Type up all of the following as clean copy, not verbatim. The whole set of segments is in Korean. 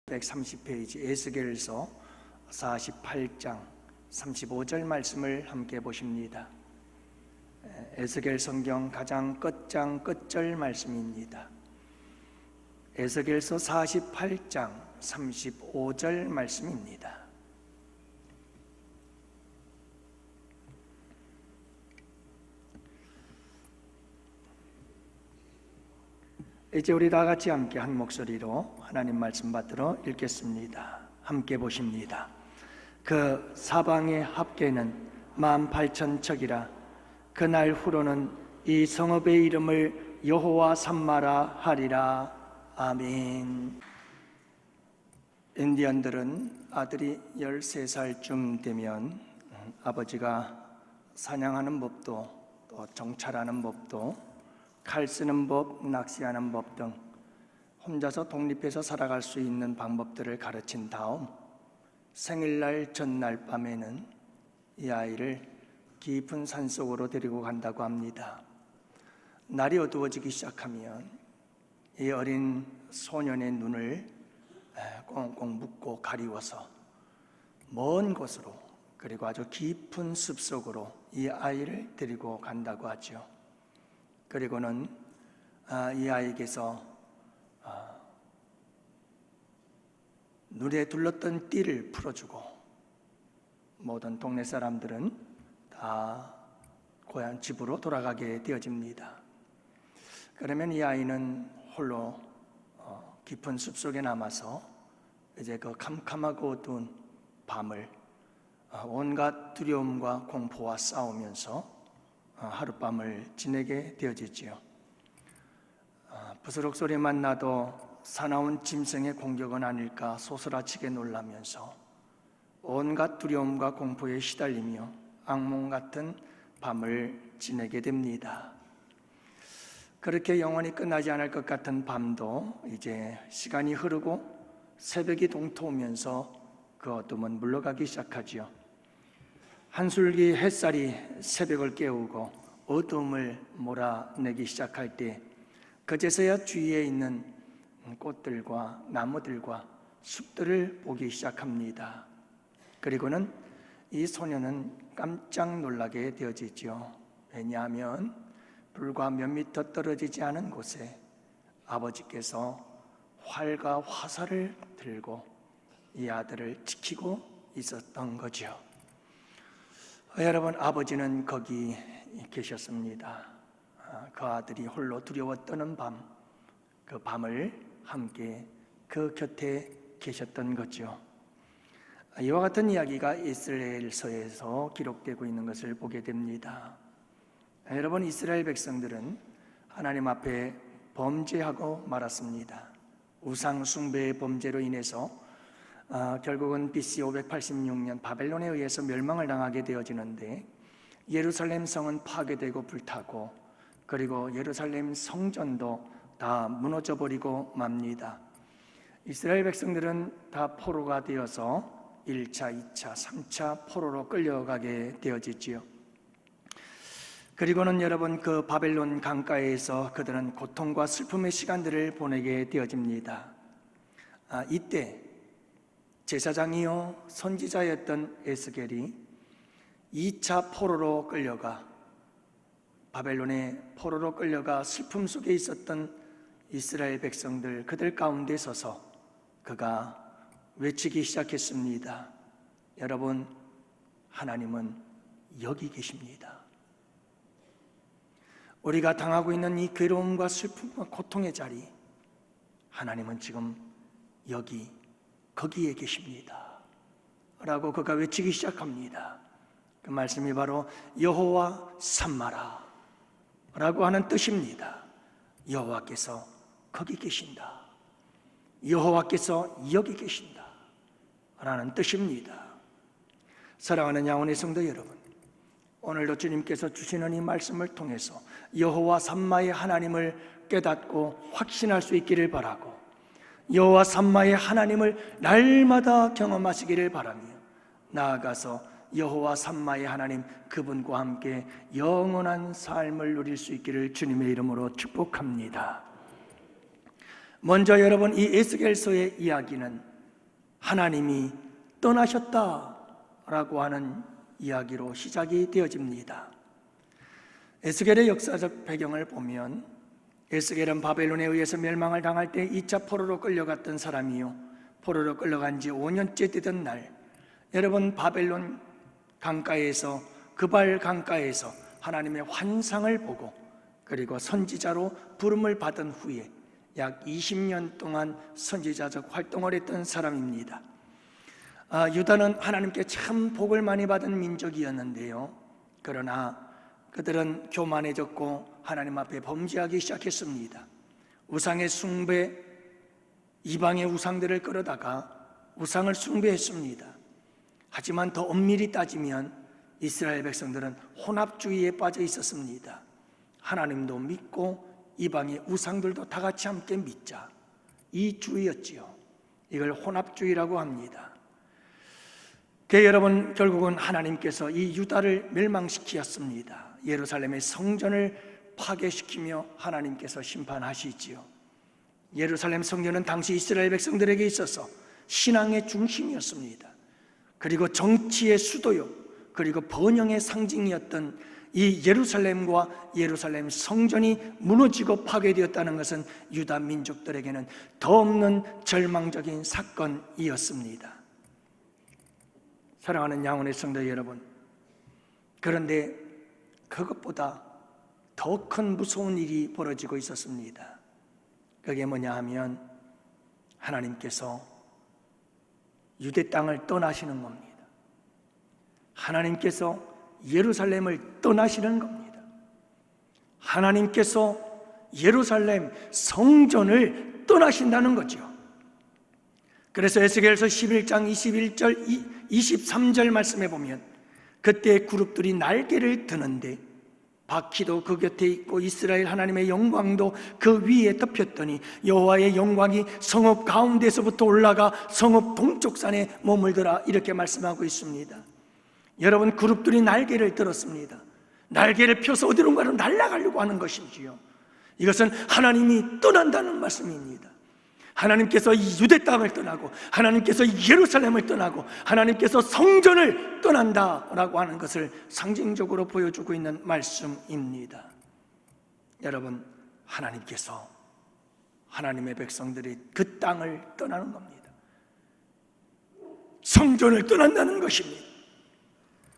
130페이지 에스겔서 48장 35절 말씀을 함께 보십니다. 에스겔 성경 가장 끝장 끝절 말씀입니다. 에스겔서 48장 35절 말씀입니다. 이제 우리 다 같이 함께 한 목소리로 하나님 말씀 받들어 읽겠습니다. 함께 보십니다. 그 사방의 합계는 18,000척이라. 그날 후로는 이 성읍의 이름을 여호와 삼마라 하리라. 아멘. 인디언들은 아들이 13살쯤 되면 아버지가 사냥하는 법도 또 정찰하는 법도 칼 쓰는 법, 낚시하는 법 등 혼자서 독립해서 살아갈 수 있는 방법들을 가르친 다음 생일날 전날 밤에는 이 아이를 깊은 산속으로 데리고 간다고 합니다. 날이 어두워지기 시작하면 이 어린 소년의 눈을 꽁꽁 묶고 가리워서 먼 곳으로, 그리고 아주 깊은 숲속으로 이 아이를 데리고 간다고 하죠. 그리고는 이 아이에게서 눈에 둘렀던 띠를 풀어주고 모든 동네 사람들은 다 고향 집으로 돌아가게 되어집니다. 그러면 이 아이는 홀로 깊은 숲속에 남아서 이제 그 캄캄하고 어두운 밤을 온갖 두려움과 공포와 싸우면서 하룻밤을 지내게 되어지지요. 부스럭 소리만 나도 사나운 짐승의 공격은 아닐까 소스라치게 놀라면서 온갖 두려움과 공포에 시달리며 악몽 같은 밤을 지내게 됩니다. 그렇게 영원히 끝나지 않을 것 같은 밤도 이제 시간이 흐르고 새벽이 동토오면서 그 어둠은 물러가기 시작하지요. 한술기 햇살이 새벽을 깨우고 어둠을 몰아내기 시작할 때 그제서야 주위에 있는 꽃들과 나무들과 숲들을 보기 시작합니다. 그리고는 이 소녀는 깜짝 놀라게 되어지죠. 왜냐하면 불과 몇 미터 떨어지지 않은 곳에 아버지께서 활과 화살을 들고 이 아들을 지키고 있었던 거죠. 여러분, 아버지는 거기 계셨습니다. 그 아들이 홀로 두려워 떠는 밤, 그 밤을 함께 그 곁에 계셨던 거죠. 이와 같은 이야기가 이스라엘서에서 기록되고 있는 것을 보게 됩니다. 여러분, 이스라엘 백성들은 하나님 앞에 범죄하고 말았습니다. 우상 숭배의 범죄로 인해서 결국은 BC 586년 바벨론에 의해서 멸망을 당하게 되어지는데, 예루살렘 성은 파괴되고 불타고, 그리고 예루살렘 성전도 다 무너져 버리고 맙니다. 이스라엘 백성들은 다 포로가 되어서 1차, 2차, 3차 포로로 끌려가게 되어지지요. 그리고는 여러분, 그 바벨론 강가에서 그들은 고통과 슬픔의 시간들을 보내게 되어집니다. 이때 제사장이요 선지자였던 에스겔이 2차 포로로 끌려가, 바벨론의 포로로 끌려가 슬픔 속에 있었던 이스라엘 백성들, 그들 가운데 서서 그가 외치기 시작했습니다. 여러분, 하나님은 여기 계십니다. 우리가 당하고 있는 이 괴로움과 슬픔과 고통의 자리, 하나님은 지금 여기 거기에 계십니다 라고 그가 외치기 시작합니다. 그 말씀이 바로 여호와 삼마라 라고 하는 뜻입니다. 여호와께서 거기 계신다, 여호와께서 여기 계신다 라는 뜻입니다. 사랑하는 양원의 성도 여러분, 오늘도 주님께서 주시는 이 말씀을 통해서 여호와 삼마의 하나님을 깨닫고 확신할 수 있기를 바라고, 여호와 삼마의 하나님을 날마다 경험하시기를 바라며, 나아가서 여호와 삼마의 하나님, 그분과 함께 영원한 삶을 누릴 수 있기를 주님의 이름으로 축복합니다. 먼저 여러분, 이 에스겔서의 이야기는 하나님이 떠나셨다라고 하는 이야기로 시작이 되어집니다. 에스겔의 역사적 배경을 보면 에스겔은 바벨론에 의해서 멸망을 당할 때 2차 포로로 끌려갔던 사람이요, 포로로 끌려간 지 5년째 되던 날, 여러분 바벨론 강가에서, 그발 강가에서 하나님의 환상을 보고 그리고 선지자로 부름을 받은 후에 약 20년 동안 선지자적 활동을 했던 사람입니다. 유다는 하나님께 참 복을 많이 받은 민족이었는데요, 그러나 그들은 교만해졌고 하나님 앞에 범죄하기 시작했습니다. 우상의 숭배, 이방의 우상들을 끌어다가 우상을 숭배했습니다. 하지만 더 엄밀히 따지면 이스라엘 백성들은 혼합주의에 빠져 있었습니다. 하나님도 믿고 이방의 우상들도 다 같이 함께 믿자, 이 주의였지요. 이걸 혼합주의라고 합니다. 여러분, 결국은 하나님께서 이 유다를 멸망시키었습니다. 예루살렘의 성전을 파괴시키며 하나님께서 심판하시지요. 예루살렘 성전은 당시 이스라엘 백성들에게 있어서 신앙의 중심이었습니다. 그리고 정치의 수도요, 그리고 번영의 상징이었던 이 예루살렘과 예루살렘 성전이 무너지고 파괴되었다는 것은 유다 민족들에게는 더없는 절망적인 사건이었습니다. 사랑하는 양원의 성도 여러분, 그런데 그것보다 더 큰 무서운 일이 벌어지고 있었습니다. 그게 뭐냐 하면 하나님께서 유대 땅을 떠나시는 겁니다. 하나님께서 예루살렘을 떠나시는 겁니다. 하나님께서 예루살렘 성전을 떠나신다는 거죠. 그래서 에스겔서 11장 21절 23절 말씀에 보면 그때 그룹들이 날개를 드는데 바퀴도 그 곁에 있고 이스라엘 하나님의 영광도 그 위에 덮였더니 여호와의 영광이 성읍 가운데서부터 올라가 성읍 동쪽 산에 머물더라, 이렇게 말씀하고 있습니다. 여러분, 그룹들이 날개를 들었습니다. 날개를 펴서 어디론가로 날아가려고 하는 것이지요. 이것은 하나님이 떠난다는 말씀입니다. 하나님께서 이 유대 땅을 떠나고 하나님께서 예루살렘을 떠나고 하나님께서 성전을 떠난다라고 하는 것을 상징적으로 보여주고 있는 말씀입니다. 여러분, 하나님께서 하나님의 백성들이 그 땅을 떠나는 겁니다. 성전을 떠난다는 것입니다.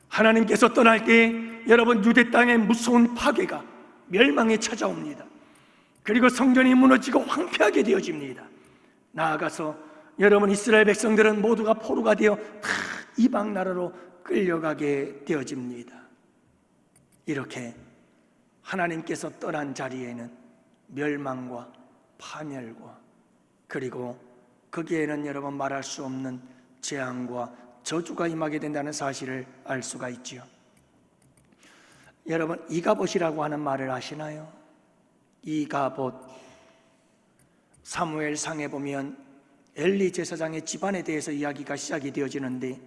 하나님께서 떠날 때 여러분, 유대 땅의 무서운 파괴가 멸망에 찾아옵니다. 그리고 성전이 무너지고 황폐하게 되어집니다. 나아가서 여러분, 이스라엘 백성들은 모두가 포로가 되어 다 이방 나라로 끌려가게 되어집니다. 이렇게 하나님께서 떠난 자리에는 멸망과 파멸과 그리고 거기에는 여러분 말할 수 없는 재앙과 저주가 임하게 된다는 사실을 알 수가 있지요. 여러분, 이가봇이라고 하는 말을 아시나요? 이가봇, 사무엘상에 보면 엘리 제사장의 집안에 대해서 이야기가 시작이 되어지는데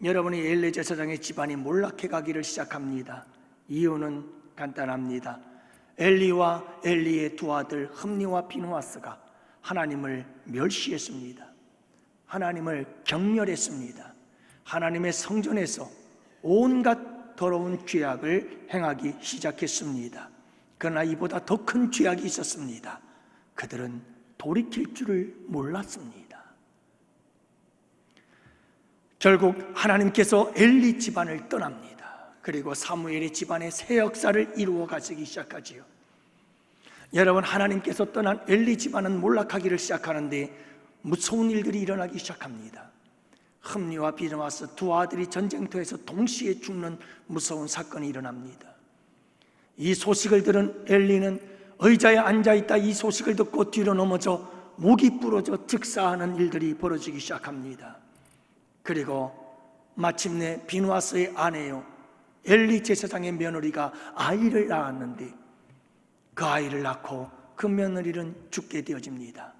여러분이 엘리 제사장의 집안이 몰락해 가기를 시작합니다. 이유는 간단합니다. 엘리와 엘리의 두 아들 흠니와 비누아스가 하나님을 멸시했습니다. 하나님을 경멸했습니다. 하나님의 성전에서 온갖 더러운 죄악을 행하기 시작했습니다. 그러나 이보다 더 큰 죄악이 있었습니다. 그들은 돌이킬 줄을 몰랐습니다. 결국 하나님께서 엘리 집안을 떠납니다. 그리고 사무엘의 집안에 새 역사를 이루어 가시기 시작하지요. 여러분, 하나님께서 떠난 엘리 집안은 몰락하기를 시작하는데 무서운 일들이 일어나기 시작합니다. 흠니와 비느하스 두 아들이 전쟁터에서 동시에 죽는 무서운 사건이 일어납니다. 이 소식을 들은 엘리는 의자에 앉아있다 이 소식을 듣고 뒤로 넘어져 목이 부러져 즉사하는 일들이 벌어지기 시작합니다. 그리고 마침내 비누아스의 아내요 엘리 제사장의 며느리가 아이를 낳았는데 그 아이를 낳고 그 며느리는 죽게 되어집니다.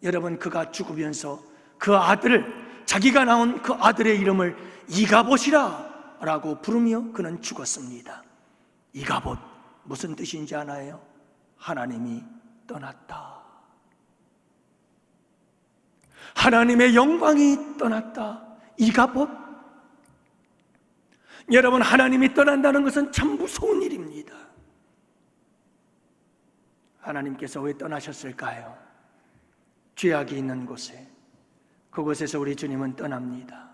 여러분, 그가 죽으면서 그 아들을, 자기가 낳은 그 아들의 이름을 이가봇이라 라고 부르며 그는 죽었습니다. 이가봇, 무슨 뜻인지 아나요? 하나님이 떠났다. 하나님의 영광이 떠났다. 이가봇. 여러분, 하나님이 떠난다는 것은 참 무서운 일입니다. 하나님께서 왜 떠나셨을까요? 죄악이 있는 곳에, 그곳에서 우리 주님은 떠납니다.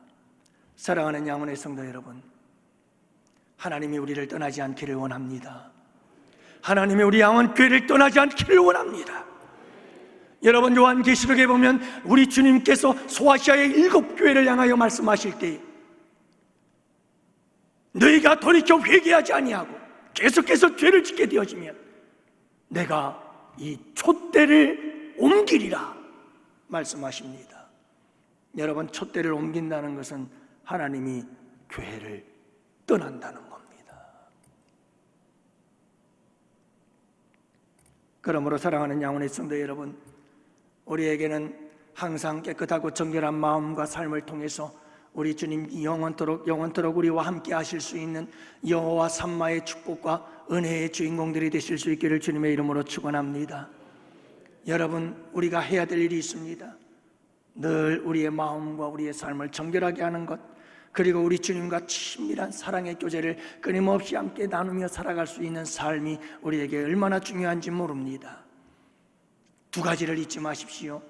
사랑하는 양원의 성도 여러분, 하나님이 우리를 떠나지 않기를 원합니다. 하나님이 우리 양원교회를 떠나지 않기를 원합니다. 여러분, 요한계시록에 보면 우리 주님께서 소아시아의 7교회를 향하여 말씀하실 때 너희가 돌이켜 회개하지 아니하고 계속해서 죄를 짓게 되어지면 내가 이 촛대를 옮기리라 말씀하십니다. 여러분, 촛대를 옮긴다는 것은 하나님이 교회를 떠난다는 겁니다. 그러므로 사랑하는 양원의 성도 여러분, 우리에게는 항상 깨끗하고 정결한 마음과 삶을 통해서 우리 주님 영원토록 우리와 함께 하실 수 있는 여호와 삼마의 축복과 은혜의 주인공들이 되실 수 있기를 주님의 이름으로 축원합니다. 여러분, 우리가 해야 될 일이 있습니다. 늘 우리의 마음과 우리의 삶을 정결하게 하는 것, 그리고 우리 주님과 친밀한 사랑의 교제를 끊임없이 함께 나누며 살아갈 수 있는 삶이 우리에게 얼마나 중요한지 모릅니다. 두 가지를 잊지 마십시오.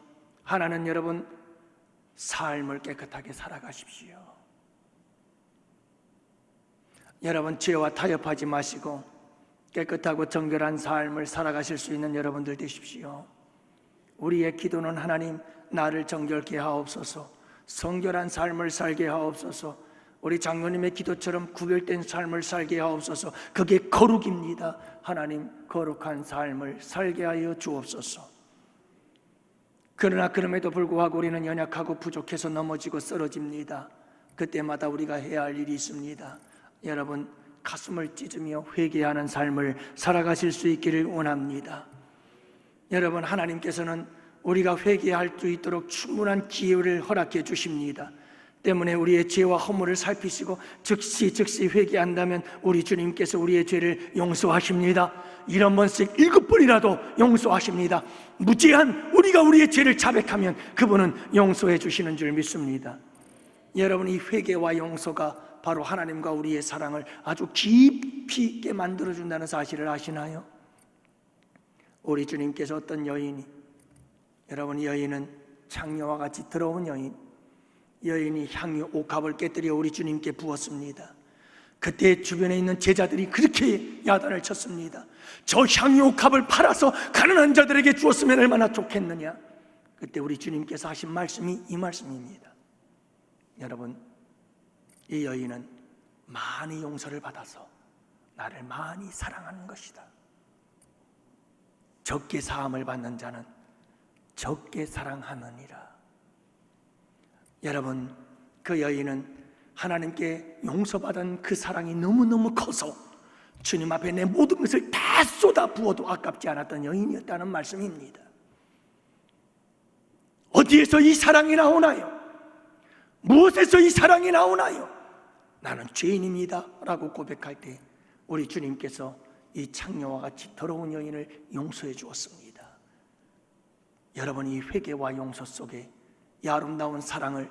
하나는 여러분, 삶을 깨끗하게 살아가십시오. 여러분, 죄와 타협하지 마시고 깨끗하고 정결한 삶을 살아가실 수 있는 여러분들 되십시오. 우리의 기도는 하나님, 나를 정결케 하옵소서, 성결한 삶을 살게 하옵소서, 우리 장로님의 기도처럼 구별된 삶을 살게 하옵소서. 그게 거룩입니다. 하나님, 거룩한 삶을 살게 하여 주옵소서. 그러나 그럼에도 불구하고 우리는 연약하고 부족해서 넘어지고 쓰러집니다. 그때마다 우리가 해야 할 일이 있습니다. 여러분, 가슴을 찢으며 회개하는 삶을 살아가실 수 있기를 원합니다. 여러분, 하나님께서는 우리가 회개할 수 있도록 충분한 기회를 허락해 주십니다. 때문에 우리의 죄와 허물을 살피시고 즉시 회개한다면 우리 주님께서 우리의 죄를 용서하십니다. 1번씩 7번이라도 용서하십니다. 무제한 우리가 우리의 죄를 자백하면 그분은 용서해 주시는 줄 믿습니다. 여러분, 이 회개와 용서가 바로 하나님과 우리의 사랑을 아주 깊이 있게 만들어준다는 사실을 아시나요? 우리 주님께서 어떤 여인이, 여러분, 여인은 창녀와 같이 더러운 여인이 향유 옥합을 깨뜨려 우리 주님께 부었습니다. 그때 주변에 있는 제자들이 그렇게 야단을 쳤습니다. 저 향유 옥합을 팔아서 가난한 자들에게 주었으면 얼마나 좋겠느냐. 그때 우리 주님께서 하신 말씀이 이 말씀입니다. 여러분, 이 여인은 많이 용서를 받아서 나를 많이 사랑하는 것이다. 적게 사함을 받는 자는 적게 사랑하느니라. 여러분, 그 여인은 하나님께 용서받은 그 사랑이 너무너무 커서 주님 앞에 내 모든 것을 다 쏟아 부어도 아깝지 않았던 여인이었다는 말씀입니다. 어디에서 이 사랑이 나오나요? 무엇에서 이 사랑이 나오나요? 나는 죄인입니다 라고 고백할 때 우리 주님께서 이 창녀와 같이 더러운 여인을 용서해 주었습니다. 여러분, 이 회개와 용서 속에 이 아름다운 사랑을,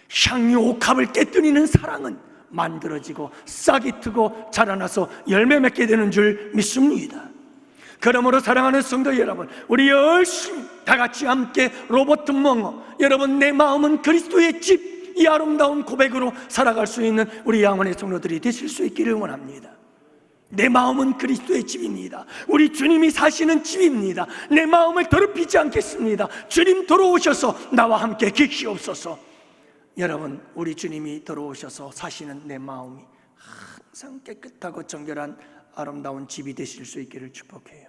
향유 옥합을 깨뜨리는 사랑은 만들어지고 싹이 트고 자라나서 열매 맺게 되는 줄 믿습니다. 그러므로 사랑하는 성도 여러분, 우리 열심히 다 같이 함께 로버트 멍어, 여러분, 내 마음은 그리스도의 집, 이 아름다운 고백으로 살아갈 수 있는 우리 양원의 성도들이 되실 수 있기를 원합니다. 내 마음은 그리스도의 집입니다. 우리 주님이 사시는 집입니다. 내 마음을 더럽히지 않겠습니다. 주님 들어오셔서 나와 함께 계시옵소서. 여러분, 우리 주님이 들어오셔서 사시는 내 마음이 항상 깨끗하고 정결한 아름다운 집이 되실 수 있기를 축복해요.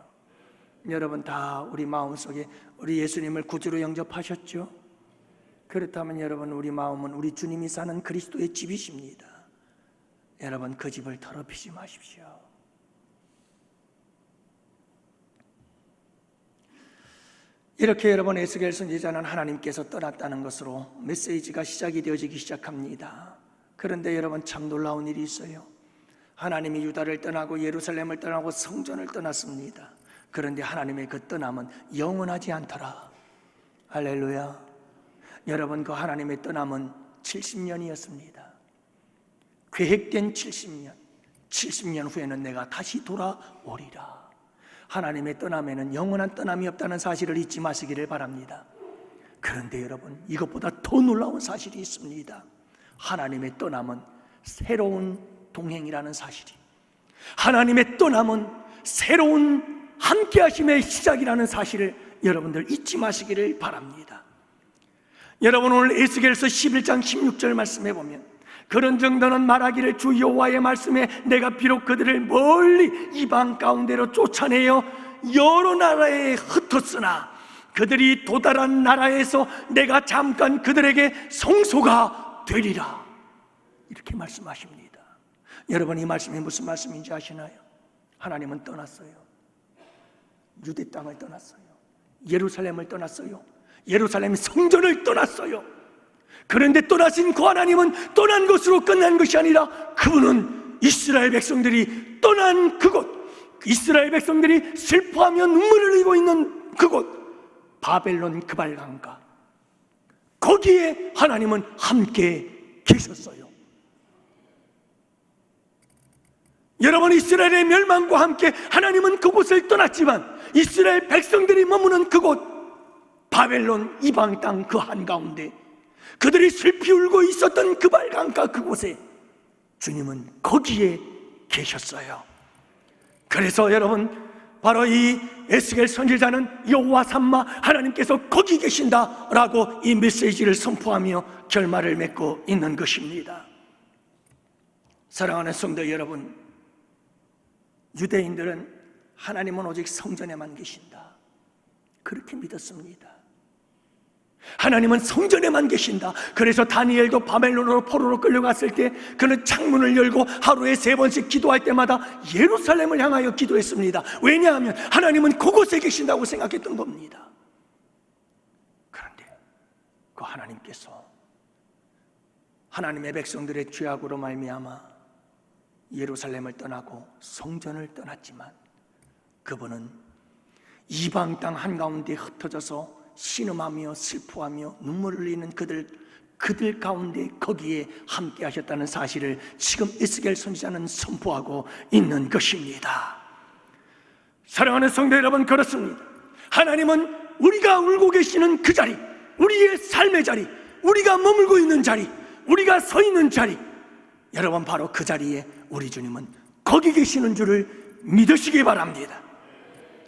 여러분, 다 우리 마음속에 우리 예수님을 구주로 영접하셨죠? 그렇다면 여러분, 우리 마음은 우리 주님이 사는 그리스도의 집이십니다. 여러분, 그 집을 더럽히지 마십시오. 이렇게 여러분, 에스겔 선지자는 하나님께서 떠났다는 것으로 메시지가 시작이 되어지기 시작합니다. 그런데 여러분, 참 놀라운 일이 있어요. 하나님이 유다를 떠나고 예루살렘을 떠나고 성전을 떠났습니다. 그런데 하나님의 그 떠남은 영원하지 않더라. 할렐루야. 여러분, 그 하나님의 떠남은 70년이었습니다. 계획된 70년, 70년 후에는 내가 다시 돌아오리라. 하나님의 떠남에는 영원한 떠남이 없다는 사실을 잊지 마시기를 바랍니다. 그런데 여러분, 이것보다 더 놀라운 사실이 있습니다. 하나님의 떠남은 새로운 동행이라는 사실이, 하나님의 떠남은 새로운 함께하심의 시작이라는 사실을 여러분들 잊지 마시기를 바랍니다. 여러분, 오늘 에스겔서 11장 16절 말씀해 보면, 그런즉 너는 말하기를 주 여호와의 말씀에 내가 비록 그들을 멀리 이방 가운데로 쫓아내어 여러 나라에 흩었으나 그들이 도달한 나라에서 내가 잠깐 그들에게 성소가 되리라. 이렇게 말씀하십니다. 여러분, 이 말씀이 무슨 말씀인지 아시나요? 하나님은 떠났어요. 유대 땅을 떠났어요. 예루살렘을 떠났어요. 예루살렘 성전을 떠났어요. 그런데 떠나신 그 하나님은 떠난 것으로 끝난 것이 아니라 그분은 이스라엘 백성들이 떠난 그곳, 이스라엘 백성들이 슬퍼하며 눈물을 흘리고 있는 그곳, 바벨론 그발강가, 거기에 하나님은 함께 계셨어요. 여러분, 이스라엘의 멸망과 함께 하나님은 그곳을 떠났지만 이스라엘 백성들이 머무는 그곳, 바벨론 이방 땅 그 한가운데, 그들이 슬피 울고 있었던 그발강가 그곳에 주님은 거기에 계셨어요. 그래서 여러분, 바로 이 에스겔 선지자는 여호와 삼마 하나님께서 거기 계신다라고 이 메시지를 선포하며 결말을 맺고 있는 것입니다. 사랑하는 성도 여러분, 유대인들은 하나님은 오직 성전에만 계신다, 그렇게 믿었습니다. 하나님은 성전에만 계신다. 그래서 다니엘도 바벨론으로 포로로 끌려갔을 때 그는 창문을 열고 하루에 3번씩 기도할 때마다 예루살렘을 향하여 기도했습니다. 왜냐하면 하나님은 그곳에 계신다고 생각했던 겁니다. 그런데 그 하나님께서 하나님의 백성들의 죄악으로 말미암아 예루살렘을 떠나고 성전을 떠났지만 그분은 이방 땅 한가운데 흩어져서 신음하며 슬퍼하며 눈물을 흘리는 그들 가운데 거기에 함께 하셨다는 사실을 지금 에스겔 선지자는 선포하고 있는 것입니다. 사랑하는 성도 여러분, 그렇습니다. 하나님은 우리가 울고 계시는 그 자리, 우리의 삶의 자리, 우리가 머물고 있는 자리, 우리가 서 있는 자리, 여러분, 바로 그 자리에 우리 주님은 거기 계시는 줄을 믿으시기 바랍니다.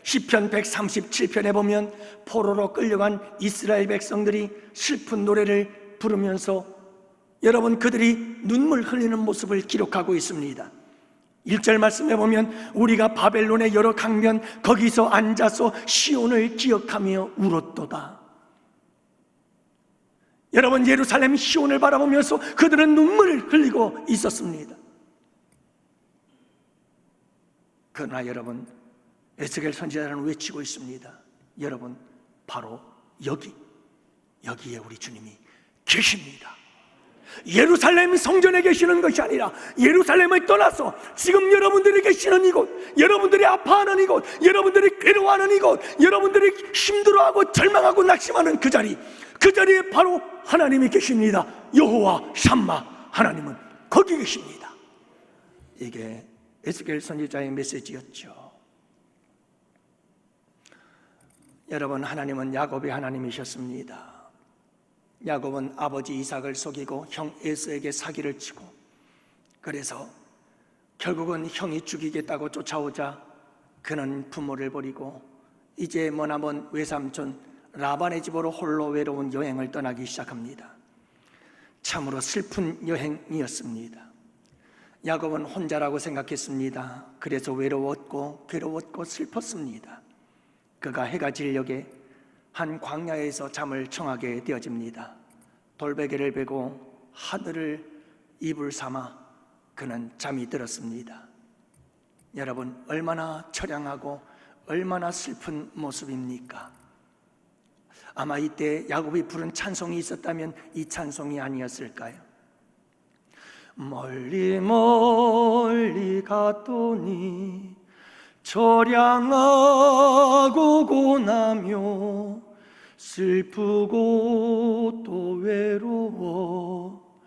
시편 137편에 보면 포로로 끌려간 이스라엘 백성들이 슬픈 노래를 부르면서 여러분, 그들이 눈물 흘리는 모습을 기록하고 있습니다. 1절 말씀에 보면 우리가 바벨론의 여러 강변 거기서 앉아서 시온을 기억하며 울었도다. 여러분, 예루살렘 시온을 바라보면서 그들은 눈물을 흘리고 있었습니다. 그러나 여러분, 에스겔 선지자는 외치고 있습니다. 여러분, 바로 여기에 우리 주님이 계십니다. 예루살렘 성전에 계시는 것이 아니라 예루살렘을 떠나서 지금 여러분들이 계시는 이곳, 여러분들이 아파하는 이곳, 여러분들이 괴로워하는 이곳, 여러분들이 힘들어하고 절망하고 낙심하는 그 자리에 바로 하나님이 계십니다. 여호와 샴마, 하나님은 거기 계십니다. 이게 에스겔 선지자의 메시지였죠. 여러분, 하나님은 야곱의 하나님이셨습니다. 야곱은 아버지 이삭을 속이고 형 에서에게 사기를 치고, 그래서 결국은 형이 죽이겠다고 쫓아오자 그는 부모를 버리고 이제 머나먼 외삼촌 라반의 집으로 홀로 외로운 여행을 떠나기 시작합니다. 참으로 슬픈 여행이었습니다. 야곱은 혼자라고 생각했습니다. 그래서 외로웠고 괴로웠고 슬펐습니다. 그가 해가 지려게 한 광야에서 잠을 청하게 되어집니다. 돌베개를 베고 하늘을 이불 삼아 그는 잠이 들었습니다. 여러분, 얼마나 처량하고 얼마나 슬픈 모습입니까? 아마 이때 야곱이 부른 찬송이 있었다면 이 찬송이 아니었을까요? 멀리 멀리 갔더니 처량하고 고나며 슬프고 또 외로워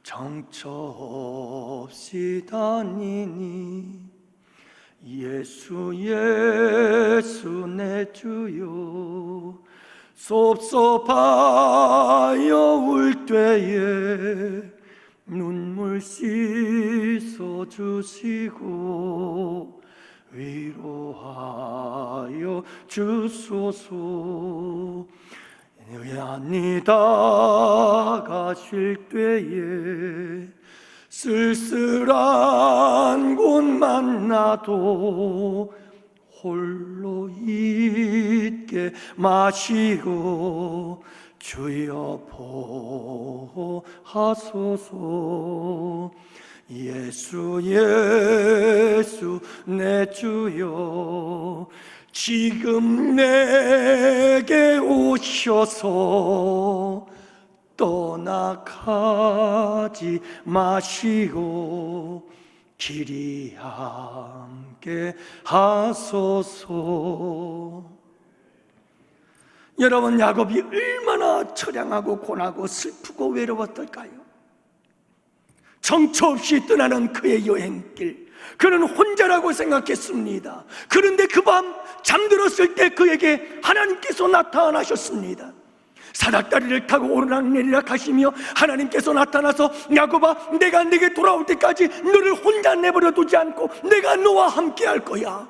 정처 없이 다니니 예수 예수 내 주여 섭섭하여 울 때에 눈물 씻어 주시고 위로하여 주소서. 아니다 가실 때에 쓸쓸한 곳 만나도 홀로 있게 마시고 주여 보하소서. 예수 예수 내 주여 지금 내게 오셔서 떠나가지 마시고 길이 함께 하소서. 여러분, 야곱이 얼마나 처량하고 고나고 슬프고 외로웠을까요? 정처 없이 떠나는 그의 여행길, 그는 혼자라고 생각했습니다. 그런데 그 밤 잠들었을 때 그에게 하나님께서 나타나셨습니다. 사닥다리를 타고 오르락내리락 하시며 하나님께서 나타나서 야곱아, 내가 네게 돌아올 때까지 너를 혼자 내버려 두지 않고 내가 너와 함께 할 거야.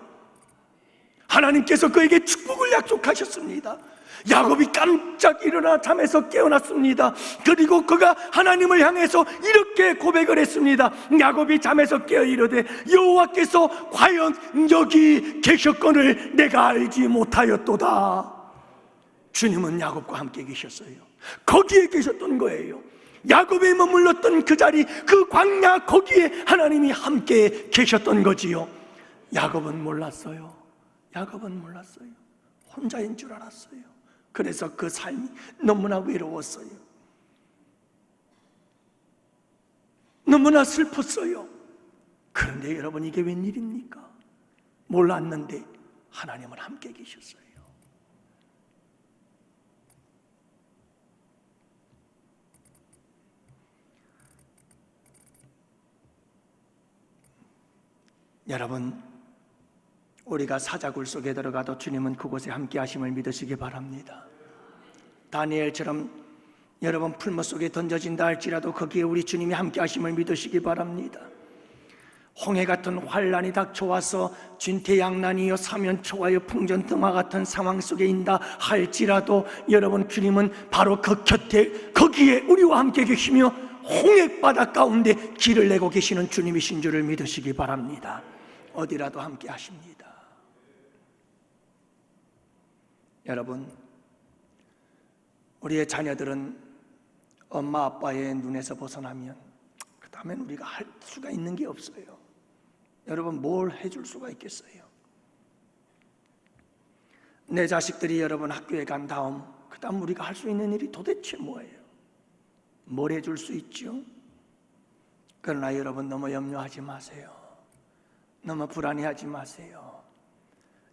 하나님께서 그에게 축복을 약속하셨습니다. 야곱이 깜짝 일어나 잠에서 깨어났습니다. 그리고 그가 하나님을 향해서 이렇게 고백을 했습니다. 야곱이 잠에서 깨어 이르되 여호와께서 과연 여기 계셨거늘 내가 알지 못하였도다. 주님은 야곱과 함께 계셨어요. 거기에 계셨던 거예요. 야곱이 머물렀던 그 자리, 그 광야, 거기에 하나님이 함께 계셨던 거지요. 야곱은 몰랐어요. 야곱은 몰랐어요. 혼자인 줄 알았어요. 그래서 그 삶이 너무나 외로웠어요. 너무나 슬펐어요. 그런데 여러분, 이게 웬일입니까? 몰랐는데 하나님은 함께 계셨어요. 여러분, 우리가 사자굴 속에 들어가도 주님은 그곳에 함께 하심을 믿으시기 바랍니다. 다니엘처럼 여러분 풀무 속에 던져진다 할지라도 거기에 우리 주님이 함께 하심을 믿으시기 바랍니다. 홍해 같은 환란이 닥쳐와서 진퇴양난이여 사면초가여 풍전등화 같은 상황 속에 있다 할지라도 여러분, 주님은 바로 그 곁에 거기에 우리와 함께 계시며 홍해 바다 가운데 길을 내고 계시는 주님이신 줄을 믿으시기 바랍니다. 어디라도 함께 하십니다. 여러분, 우리의 자녀들은 엄마 아빠의 눈에서 벗어나면 그 다음엔 우리가 할 수가 있는 게 없어요. 여러분, 뭘 해줄 수가 있겠어요? 내 자식들이 여러분 학교에 간 다음 그 다음 우리가 할 수 있는 일이 도대체 뭐예요? 뭘 해줄 수 있죠? 그러나 여러분, 너무 염려하지 마세요. 너무 불안해하지 마세요.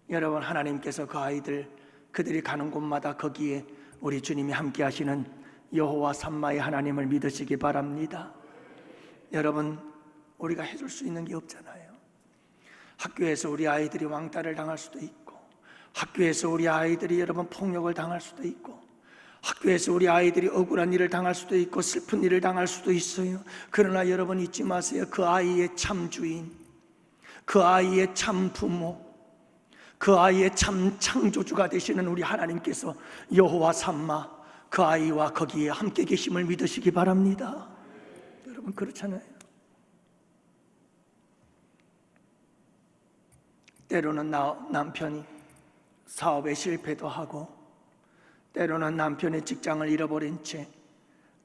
여러분, 하나님께서 그 아이들, 그들이 가는 곳마다 거기에 우리 주님이 함께 하시는 여호와 삼마의 하나님을 믿으시기 바랍니다. 여러분, 우리가 해줄 수 있는 게 없잖아요. 학교에서 우리 아이들이 왕따를 당할 수도 있고, 학교에서 우리 아이들이 여러분 폭력을 당할 수도 있고, 학교에서 우리 아이들이 억울한 일을 당할 수도 있고 슬픈 일을 당할 수도 있어요. 그러나 여러분, 잊지 마세요. 그 아이의 참 주인, 그 아이의 참 부모, 그 아이의 참 창조주가 되시는 우리 하나님께서 여호와 삼마, 그 아이와 거기에 함께 계심을 믿으시기 바랍니다. 여러분, 그렇잖아요. 때로는 남편이 사업에 실패도 하고, 때로는 남편의 직장을 잃어버린 채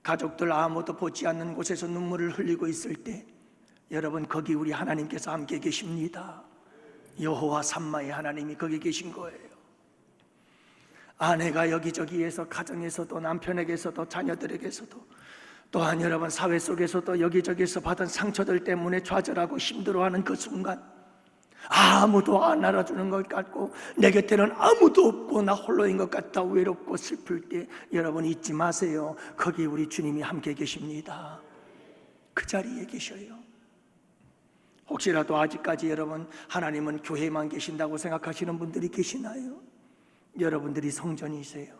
가족들 아무도 보지 않는 곳에서 눈물을 흘리고 있을 때 여러분, 거기 우리 하나님께서 함께 계십니다. 여호와 삼마의 하나님이 거기 계신 거예요. 아내가 여기저기에서, 가정에서도, 남편에게서도, 자녀들에게서도, 또한 여러분 사회 속에서도 여기저기서 받은 상처들 때문에 좌절하고 힘들어하는 그 순간, 아무도 안 알아주는 것 같고 내 곁에는 아무도 없고 나 홀로인 것 같다 외롭고 슬플 때 여러분 잊지 마세요. 거기 우리 주님이 함께 계십니다. 그 자리에 계셔요. 혹시라도 아직까지 여러분 하나님은 교회에만 계신다고 생각하시는 분들이 계시나요? 여러분들이 성전이세요.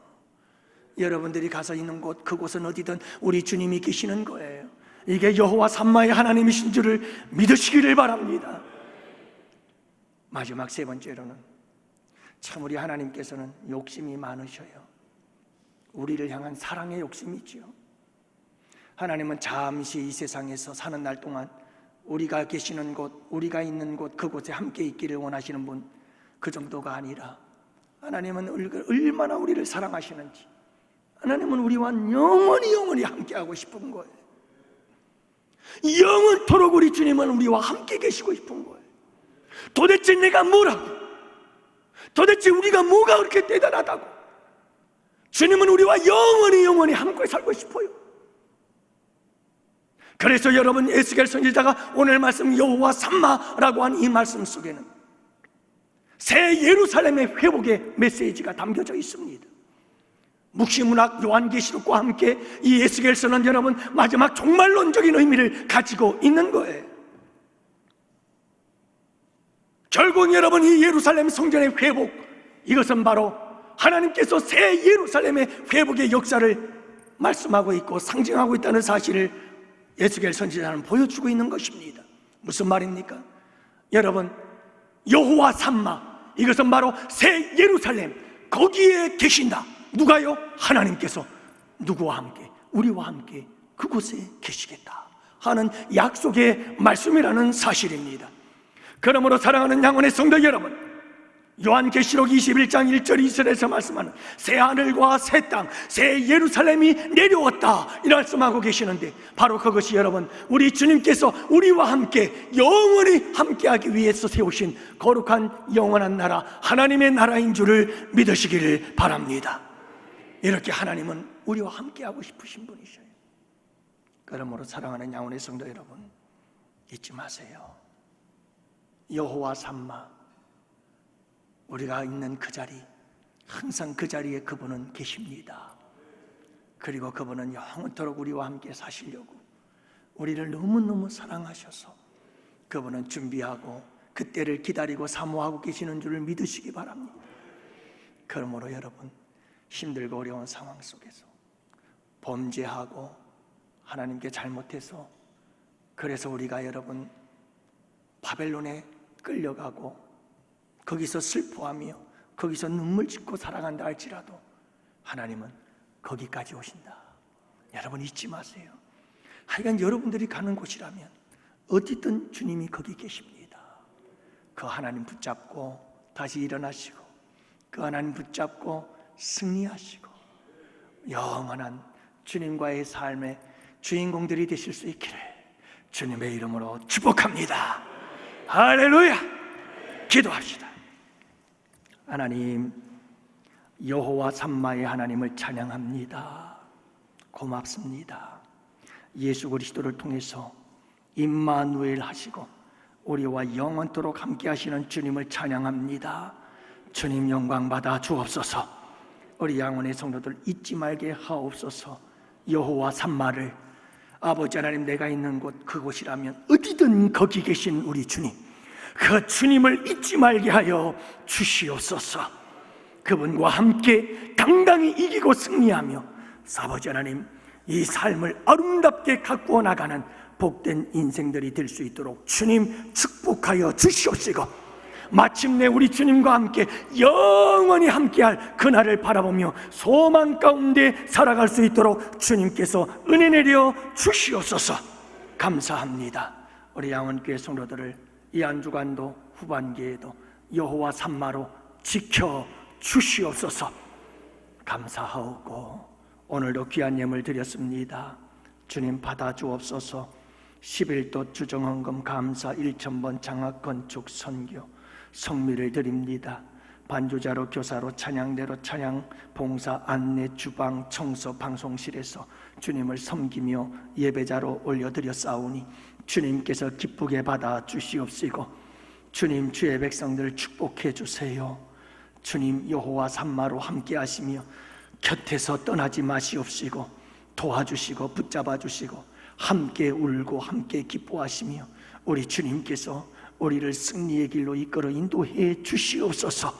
여러분들이 가서 있는 곳, 그곳은 어디든 우리 주님이 계시는 거예요. 이게 여호와 삼마의 하나님이신 줄을 믿으시기를 바랍니다. 마지막 세 번째로는 참 우리 하나님께서는 욕심이 많으셔요. 우리를 향한 사랑의 욕심이 있죠. 하나님은 잠시 이 세상에서 사는 날 동안 우리가 계시는 곳, 우리가 있는 곳, 그곳에 함께 있기를 원하시는 분, 그 정도가 아니라 하나님은 얼마나 우리를 사랑하시는지, 하나님은 우리와 영원히 함께하고 싶은 거예요. 영원토록 우리 주님은 우리와 함께 계시고 싶은 거예요. 도대체 내가 뭐라고, 도대체 우리가 뭐가 그렇게 대단하다고, 주님은 우리와 영원히 함께 살고 싶어요. 그래서 여러분, 에스겔 선지자가 오늘 말씀 여호와 삼마라고 한 이 말씀 속에는 새 예루살렘의 회복의 메시지가 담겨져 있습니다. 묵시문학 요한계시록과 함께 이 에스겔서는 여러분 마지막 종말론적인 의미를 가지고 있는 거예요. 결국 여러분 이 예루살렘 성전의 회복, 이것은 바로 하나님께서 새 예루살렘의 회복의 역사를 말씀하고 있고 상징하고 있다는 사실을 에스겔 선지자는 보여주고 있는 것입니다. 무슨 말입니까? 여러분, 여호와 삼마, 이것은 바로 새 예루살렘, 거기에 계신다. 누가요? 하나님께서 누구와 함께? 우리와 함께 그곳에 계시겠다 하는 약속의 말씀이라는 사실입니다. 그러므로 사랑하는 양원의 성도 여러분, 요한계시록 21장 1절 2절에서 말씀하는 새 하늘과 새 땅, 새 예루살렘이 내려왔다 이 말씀하고 계시는데, 바로 그것이 여러분 우리 주님께서 우리와 함께 영원히 함께하기 위해서 세우신 거룩한 영원한 나라, 하나님의 나라인 줄을 믿으시기를 바랍니다. 이렇게 하나님은 우리와 함께하고 싶으신 분이셔요. 그러므로 사랑하는 양원의 성도 여러분, 잊지 마세요. 여호와 삼마, 우리가 있는 그 자리, 항상 그 자리에 그분은 계십니다. 그리고 그분은 영원토록 우리와 함께 사시려고 우리를 너무너무 사랑하셔서 그분은 준비하고 그때를 기다리고 사모하고 계시는 줄을 믿으시기 바랍니다. 그러므로 여러분, 힘들고 어려운 상황 속에서 범죄하고 하나님께 잘못해서, 그래서 우리가 여러분 바벨론에 끌려가고 거기서 슬퍼하며 거기서 눈물 짓고 살아간다 할지라도 하나님은 거기까지 오신다. 여러분 잊지 마세요. 하여간 여러분들이 가는 곳이라면 어디든 주님이 거기 계십니다. 그 하나님 붙잡고 다시 일어나시고, 그 하나님 붙잡고 승리하시고 영원한 주님과의 삶의 주인공들이 되실 수 있기를 주님의 이름으로 축복합니다. 할렐루야! 기도합시다. 하나님, 여호와 삼마의 하나님을 찬양합니다. 고맙습니다. 예수 그리스도를 통해서 임마누엘 하시고 우리와 영원토록 함께 하시는 주님을 찬양합니다. 주님 영광 받아 주옵소서. 우리 양원의 성도들 잊지 말게 하옵소서. 여호와 삼마를, 아버지 하나님, 내가 있는 곳 그곳이라면 어디든 거기 계신 우리 주님, 그 주님을 잊지 말게 하여 주시옵소서. 그분과 함께 당당히 이기고 승리하며 아버지 하나님, 이 삶을 아름답게 가꾸어 나가는 복된 인생들이 될 수 있도록 주님 축복하여 주시옵시고, 마침내 우리 주님과 함께 영원히 함께할 그날을 바라보며 소망 가운데 살아갈 수 있도록 주님께서 은혜 내려 주시옵소서. 감사합니다. 우리 양원교회 성도들을 이 한 주간도 후반기에도 여호와 삼마로 지켜 주시옵소서. 감사하고 오늘도 귀한 예물 드렸습니다. 주님 받아 주옵소서. 11도 주정헌금 감사 1,000번 장학 건축 선교 성미를 드립니다. 반주자로 교사로 찬양대로 찬양 봉사 안내 주방 청소 방송실에서 주님을 섬기며 예배자로 올려드렸사오니 주님께서 기쁘게 받아 주시옵시고, 주님, 주의 백성들을 축복해 주세요. 주님, 여호와 삼마로 함께 하시며 곁에서 떠나지 마시옵시고 도와주시고 붙잡아 주시고 함께 울고 함께 기뻐하시며 우리 주님께서 우리를 승리의 길로 이끌어 인도해 주시옵소서.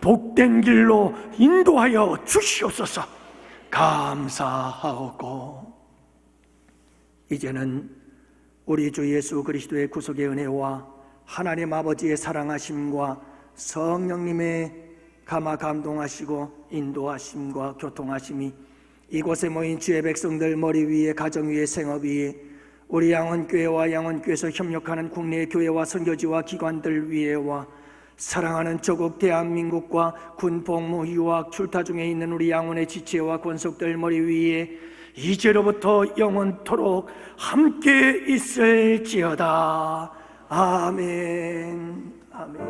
복된 길로 인도하여 주시옵소서. 감사하고 이제는 우리 주 예수 그리스도의 구속의 은혜와 하나님 아버지의 사랑하심과 성령님의 감화 감동하시고 인도하심과 교통하심이 이곳에 모인 주의 백성들 머리 위에, 가정 위에, 생업 위에, 우리 양원교회와 양원교회에서 협력하는 국내 교회와 선교지와 기관들 위에와 사랑하는 조국 대한민국과 군복무, 유학, 출타 중에 있는 우리 양원의 지체와 권속들 머리 위에 이제로부터 영원토록 함께 있을지어다. 아멘. 아멘.